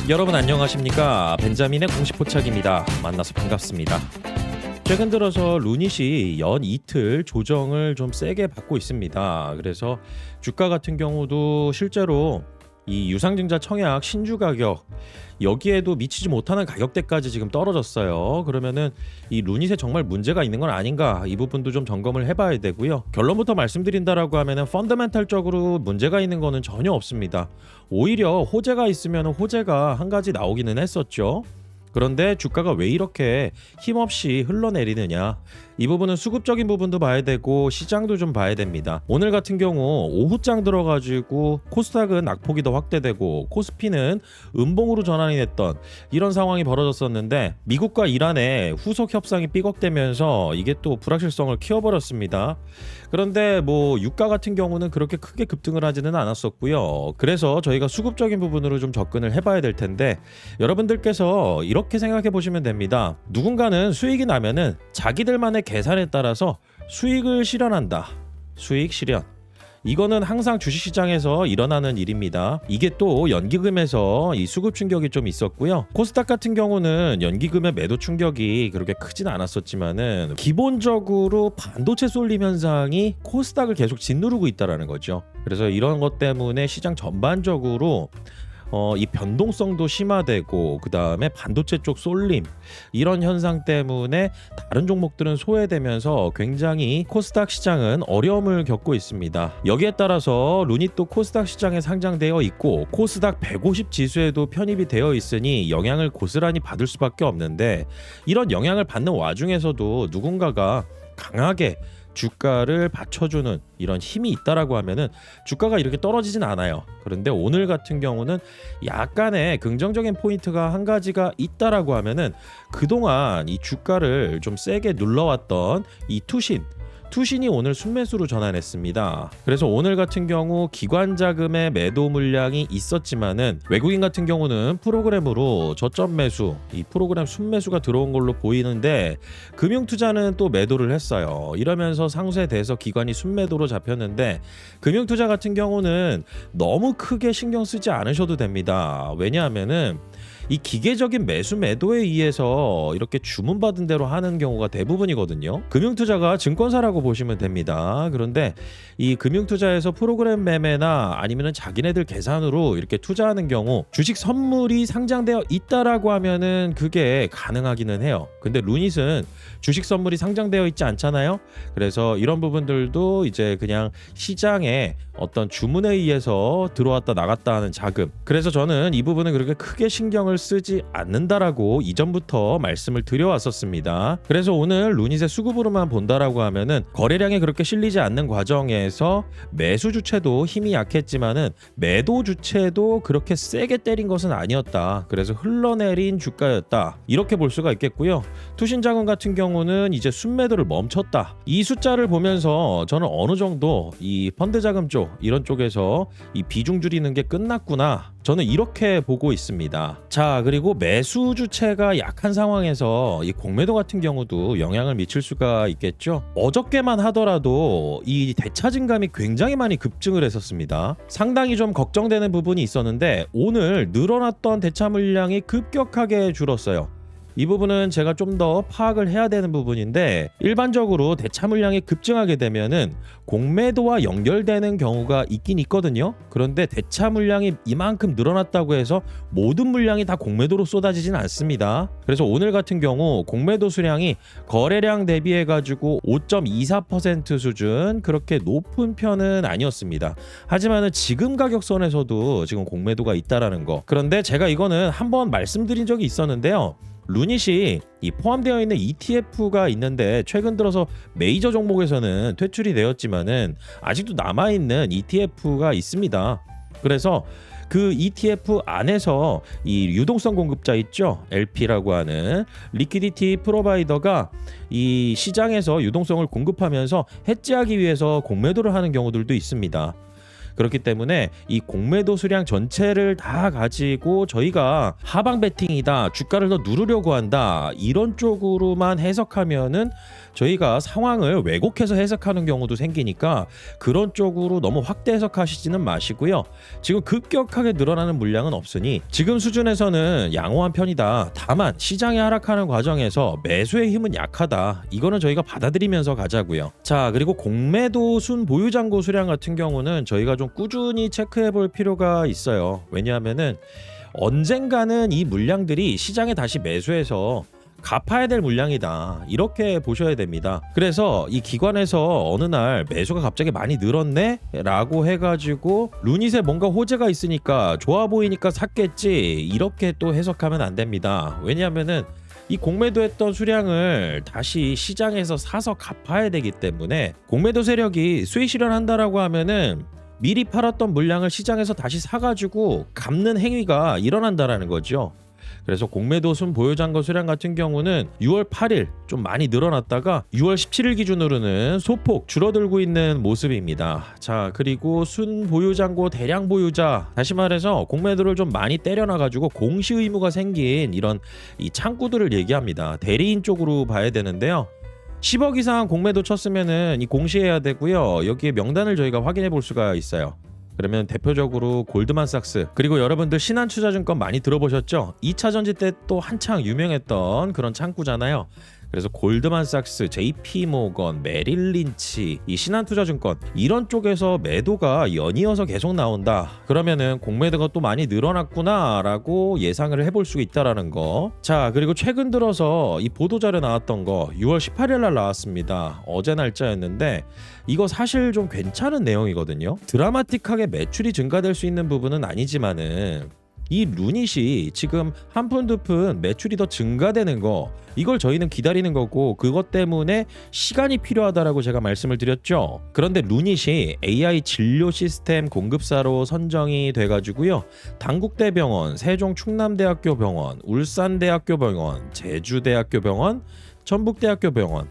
여러분 안녕하십니까? 벤자민의 공식 포착입니다. 만나서 반갑습니다. 최근 들어서 루닛이 연 이틀 조정을 좀 세게 받고 있습니다. 그래서 주가 같은 경우도 실제로 이 유상증자 청약 신주 가격 여기에도 미치지 못하는 가격대까지 지금 떨어졌어요. 그러면은 이 루닛에 정말 문제가 있는 건 아닌가, 이 부분도 좀 점검을 해봐야 되고요. 결론부터 말씀드린다라고 하면은 펀더멘탈적으로 문제가 있는 거는 전혀 없습니다. 오히려 호재가 있으면 호재가 한 가지 나오기는 했었죠. 그런데 주가가 왜 이렇게 힘없이 흘러내리느냐, 이 부분은 수급적인 부분도 봐야 되고 시장도 좀 봐야 됩니다. 오늘 같은 경우 오후장 들어가지고 코스닥은 낙폭이 더 확대되고 코스피는 음봉으로 전환이 됐던 이런 상황이 벌어졌었는데, 미국과 이란의 후속 협상이 삐걱대면서 이게 또 불확실성을 키워버렸습니다. 그런데 뭐 유가 같은 경우는 그렇게 크게 급등을 하지는 않았었고요. 그래서 저희가 수급적인 부분으로 좀 접근을 해봐야 될 텐데, 여러분들께서 이렇게 생각해 보시면 됩니다. 누군가는 수익이 나면은 자기들만의 계산에 따라서 수익을 실현한다. 수익 실현. 이거는 항상 주식시장에서 일어나는 일입니다. 이게 또 연기금에서 이 수급 충격이 좀 있었고요. 코스닥 같은 경우는 연기금의 매도 충격이 그렇게 크진 않았었지만은 기본적으로 반도체 쏠림 현상이 코스닥을 계속 짓누르고 있다라는 거죠. 그래서 이런 것 때문에 시장 전반적으로 이 변동성도 심화되고, 그 다음에 반도체 쪽 쏠림, 이런 현상 때문에 다른 종목들은 소외되면서 굉장히 코스닥 시장은 어려움을 겪고 있습니다. 여기에 따라서 루닛도 코스닥 시장에 상장되어 있고 코스닥 150 지수에도 편입이 되어 있으니 영향을 고스란히 받을 수밖에 없는데, 이런 영향을 받는 와중에서도 누군가가 강하게 주가를 받쳐주는 이런 힘이 있다라고 하면은 주가가 이렇게 떨어지진 않아요. 그런데 오늘 같은 경우는 약간의 긍정적인 포인트가 한 가지가 있다라고 하면은, 그동안 이 주가를 좀 세게 눌러왔던 이 투신이 오늘 순매수로 전환했습니다. 그래서 오늘 같은 경우 기관 자금의 매도 물량이 있었지만은 외국인 같은 경우는 프로그램으로 저점 매수, 이 프로그램 순매수가 들어온 걸로 보이는데, 금융투자는 또 매도를 했어요. 이러면서 상쇄돼서 기관이 순매도로 잡혔는데, 금융투자 같은 경우는 너무 크게 신경 쓰지 않으셔도 됩니다. 왜냐하면은 이 기계적인 매수 매도에 의해서 이렇게 주문받은 대로 하는 경우가 대부분이거든요. 금융투자가 증권사라고 보시면 됩니다. 그런데 이 금융투자에서 프로그램 매매나 아니면은 자기네들 계산으로 이렇게 투자하는 경우 주식 선물이 상장되어 있다라고 하면은 그게 가능하기는 해요. 근데 루닛은 주식 선물이 상장되어 있지 않잖아요. 그래서 이런 부분들도 이제 그냥 시장에 어떤 주문에 의해서 들어왔다 나갔다 하는 자금, 그래서 저는 이 부분은 그렇게 크게 신경을 쓰지 않는다라고 이전부터 말씀을 드려왔었습니다. 그래서 오늘 루닛의 수급으로만 본다라고 하면은 거래량이 그렇게 실리지 않는 과정에서 매수 주체도 힘이 약했지만은 매도 주체도 그렇게 세게 때린 것은 아니었다. 그래서 흘러내린 주가였다, 이렇게 볼 수가 있겠고요. 투신자금 같은 경우는 이제 순매도를 멈췄다. 이 숫자를 보면서 저는 어느 정도 이 펀드 자금 쪽, 이런 쪽에서 이 비중 줄이는 게 끝났구나, 저는 이렇게 보고 있습니다. 자, 그리고 매수 주체가 약한 상황에서 이 공매도 같은 경우도 영향을 미칠 수가 있겠죠. 어저께만 하더라도 이 대차증감이 굉장히 많이 급증을 했었습니다. 상당히 좀 걱정되는 부분이 있었는데 오늘 늘어났던 대차 물량이 급격하게 줄었어요. 이 부분은 제가 좀 더 파악을 해야 되는 부분인데, 일반적으로 대차 물량이 급증하게 되면은 공매도와 연결되는 경우가 있긴 있거든요. 그런데 대차 물량이 이만큼 늘어났다고 해서 모든 물량이 다 공매도로 쏟아지진 않습니다. 그래서 오늘 같은 경우 공매도 수량이 거래량 대비해 가지고 5.24% 수준, 그렇게 높은 편은 아니었습니다. 하지만은 지금 가격선에서도 지금 공매도가 있다라는 거. 그런데 제가 이거는 한번 말씀드린 적이 있었는데요. 루닛이 이 포함되어 있는 ETF가 있는데, 최근 들어서 메이저 종목에서는 퇴출이 되었지만은 아직도 남아있는 ETF가 있습니다. 그래서 그 ETF 안에서 이 유동성 공급자 있죠, LP라고 하는 리퀴디티 프로바이더가 이 시장에서 유동성을 공급하면서 해지하기 위해서 공매도를 하는 경우들도 있습니다. 그렇기 때문에 이 공매도 수량 전체를 다 가지고 저희가 하방 베팅이다, 주가를 더 누르려고 한다, 이런 쪽으로만 해석하면은 저희가 상황을 왜곡해서 해석하는 경우도 생기니까 그런 쪽으로 너무 확대 해석하시지는 마시고요. 지금 급격하게 늘어나는 물량은 없으니 지금 수준에서는 양호한 편이다. 다만 시장이 하락하는 과정에서 매수의 힘은 약하다. 이거는 저희가 받아들이면서 가자고요. 자, 그리고 공매도 순 보유 잔고 수량 같은 경우는 저희가 좀 꾸준히 체크해 볼 필요가 있어요. 왜냐하면은 언젠가는 이 물량들이 시장에 다시 매수해서 갚아야 될 물량이다, 이렇게 보셔야 됩니다. 그래서 이 기관에서 어느 날 매수가 갑자기 많이 늘었네 라고 해가지고 루닛에 뭔가 호재가 있으니까 좋아 보이니까 샀겠지, 이렇게 또 해석하면 안 됩니다. 왜냐하면은 이 공매도했던 수량을 다시 시장에서 사서 갚아야 되기 때문에, 공매도 세력이 수익 실현한다라고 하면은 미리 팔았던 물량을 시장에서 다시 사가지고 갚는 행위가 일어난다라는 거죠. 그래서 공매도 순 보유잔고 수량 같은 경우는 6월 8일 좀 많이 늘어났다가 6월 17일 기준으로는 소폭 줄어들고 있는 모습입니다. 자, 그리고 순 보유잔고 대량 보유자, 다시 말해서 공매도를 좀 많이 때려놔가지고 공시 의무가 생긴 이런 이 창구들을 얘기합니다. 대리인 쪽으로 봐야 되는데요. 10억 이상 공매도 쳤으면은 이 공시해야 되고요. 여기에 명단을 저희가 확인해 볼 수가 있어요. 그러면 대표적으로 골드만삭스, 그리고 여러분들 신한투자증권 많이 들어보셨죠? 2차 전지 때 또 한창 유명했던 그런 창구잖아요. 그래서 골드만삭스, JP모건, 메릴린치, 이 신한투자증권 이런 쪽에서 매도가 연이어서 계속 나온다. 그러면은 공매도가 또 많이 늘어났구나라고 예상을 해볼 수 있다라는 거. 자, 그리고 최근 들어서 이 보도자료 나왔던 거 6월 18일 날 나왔습니다. 어제 날짜였는데 이거 사실 좀 괜찮은 내용이거든요. 드라마틱하게 매출이 증가될 수 있는 부분은 아니지만은 이 루닛이 지금 한 푼 두 푼 매출이 더 증가되는 거, 이걸 저희는 기다리는 거고, 그것 때문에 시간이 필요하다라고 제가 말씀을 드렸죠. 그런데 루닛이 AI 진료 시스템 공급사로 선정이 돼가지고요, 당국대병원, 세종충남대학교 병원, 울산대학교 병원, 제주대학교 병원, 전북대학교 병원,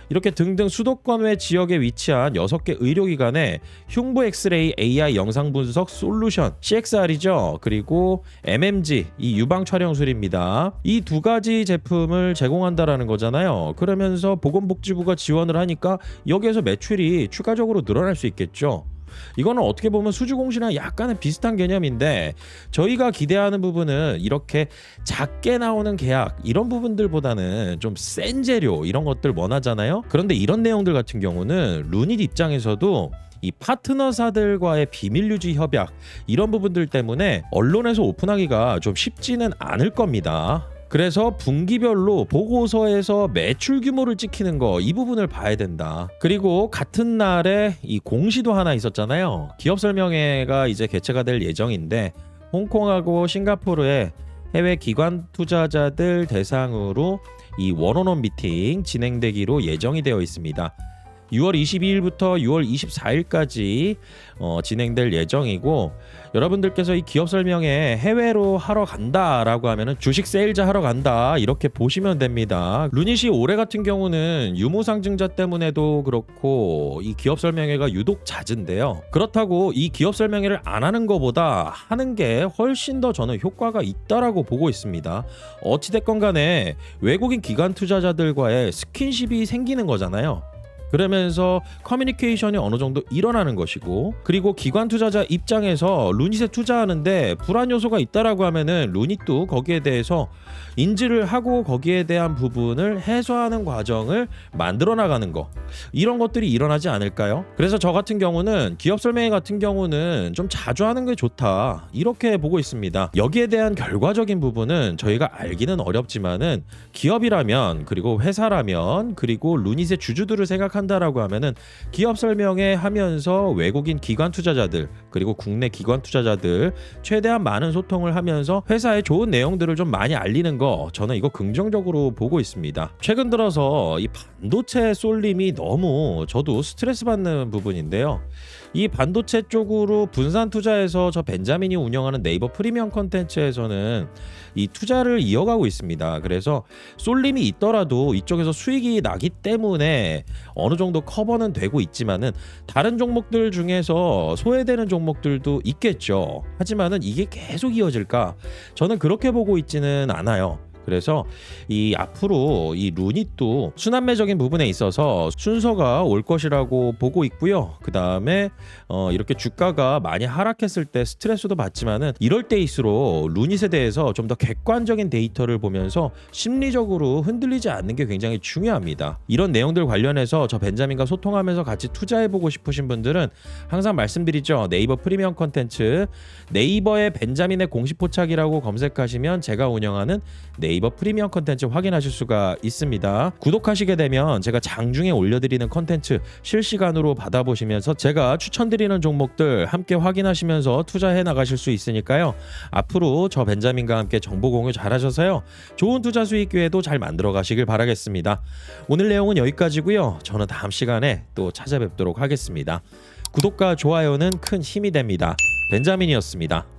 이렇게 등등 수도권 외 지역에 위치한 6개 의료기관에 흉부 엑스레이 AI 영상 분석 솔루션 CXR이죠. 그리고 MMG, 이 유방 촬영술입니다. 이 두 가지 제품을 제공한다라는 거잖아요. 그러면서 보건복지부가 지원을 하니까 여기에서 매출이 추가적으로 늘어날 수 있겠죠. 이거는 어떻게 보면 수주공시랑 약간은 비슷한 개념인데, 저희가 기대하는 부분은 이렇게 작게 나오는 계약 이런 부분들보다는 좀 센 재료 이런 것들 원하잖아요. 그런데 이런 내용들 같은 경우는 루닛 입장에서도 이 파트너사들과의 비밀 유지 협약 이런 부분들 때문에 언론에서 오픈하기가 좀 쉽지는 않을 겁니다. 그래서 분기별로 보고서에서 매출 규모를 찍히는 거, 이 부분을 봐야 된다. 그리고 같은 날에 이 공시도 하나 있었잖아요. 기업 설명회가 이제 개최가 될 예정인데, 홍콩하고 싱가포르에 해외 기관 투자자들 대상으로 이 원온원 미팅 진행되기로 예정이 되어 있습니다. 6월 22일부터 6월 24일까지 진행될 예정이고, 여러분들께서 이 기업 설명회 해외로 하러 간다라고 하면은 주식 세일즈 하러 간다, 이렇게 보시면 됩니다. 루닛이 올해 같은 경우는 유무 상증자 때문에도 그렇고 이 기업 설명회가 유독 잦은데요. 그렇다고 이 기업 설명회를 안 하는 것보다 하는 게 훨씬 더 저는 효과가 있다라고 보고 있습니다. 어찌됐건 간에 외국인 기관 투자자들과의 스킨십이 생기는 거잖아요. 그러면서 커뮤니케이션이 어느 정도 일어나는 것이고, 그리고 기관 투자자 입장에서 루닛에 투자하는데 불안 요소가 있다라고 하면은 루닛도 거기에 대해서 인지를 하고 거기에 대한 부분을 해소하는 과정을 만들어 나가는 거, 이런 것들이 일어나지 않을까요? 그래서 저 같은 경우는 기업 설명회 같은 경우는 좀 자주 하는 게 좋다, 이렇게 보고 있습니다. 여기에 대한 결과적인 부분은 저희가 알기는 어렵지만은 기업이라면, 그리고 회사라면, 그리고 루닛의 주주들을 생각한다라고 하면은 기업 설명회 하면서 외국인 기관 투자자들 그리고 국내 기관 투자자들 최대한 많은 소통을 하면서 회사의 좋은 내용들을 좀 많이 알리는 거, 저는 이거 긍정적으로 보고 있습니다. 최근 들어서 이 반도체 쏠림이 너무 저도 스트레스 받는 부분인데요. 이 반도체 쪽으로 분산 투자해서 저 벤자민이 운영하는 네이버 프리미엄 콘텐츠에서는 이 투자를 이어가고 있습니다. 그래서 쏠림이 있더라도 이쪽에서 수익이 나기 때문에 어느 정도 커버는 되고 있지만은 다른 종목들 중에서 소외되는 종목들도 있겠죠. 하지만은 이게 계속 이어질까? 저는 그렇게 보고 있지는 않아요. 그래서 이 앞으로 이 루닛도 순환매적인 부분에 있어서 순서가 올 것이라고 보고 있고요. 그 다음에 이렇게 주가가 많이 하락했을 때 스트레스도 받지만은 이럴 때일수록 루닛에 대해서 좀 더 객관적인 데이터를 보면서 심리적으로 흔들리지 않는 게 굉장히 중요합니다. 이런 내용들 관련해서 저 벤자민과 소통하면서 같이 투자해보고 싶으신 분들은 항상 말씀드리죠. 네이버 프리미엄 컨텐츠 네이버의 벤자민의 공식 포착이라고 검색하시면 제가 운영하는 네이버 프리미엄 컨텐츠 확인하실 수가 있습니다. 구독하시게 되면 제가 장중에 올려드리는 컨텐츠 실시간으로 받아보시면서 제가 추천드리는 종목들 함께 확인하시면서 투자해 나가실 수 있으니까요. 앞으로 저 벤자민과 함께 정보 공유 잘하셔서요. 좋은 투자 수익 기회도 잘 만들어 가시길 바라겠습니다. 오늘 내용은 여기까지고요. 저는 다음 시간에 또 찾아뵙도록 하겠습니다. 구독과 좋아요는 큰 힘이 됩니다. 벤자민이었습니다.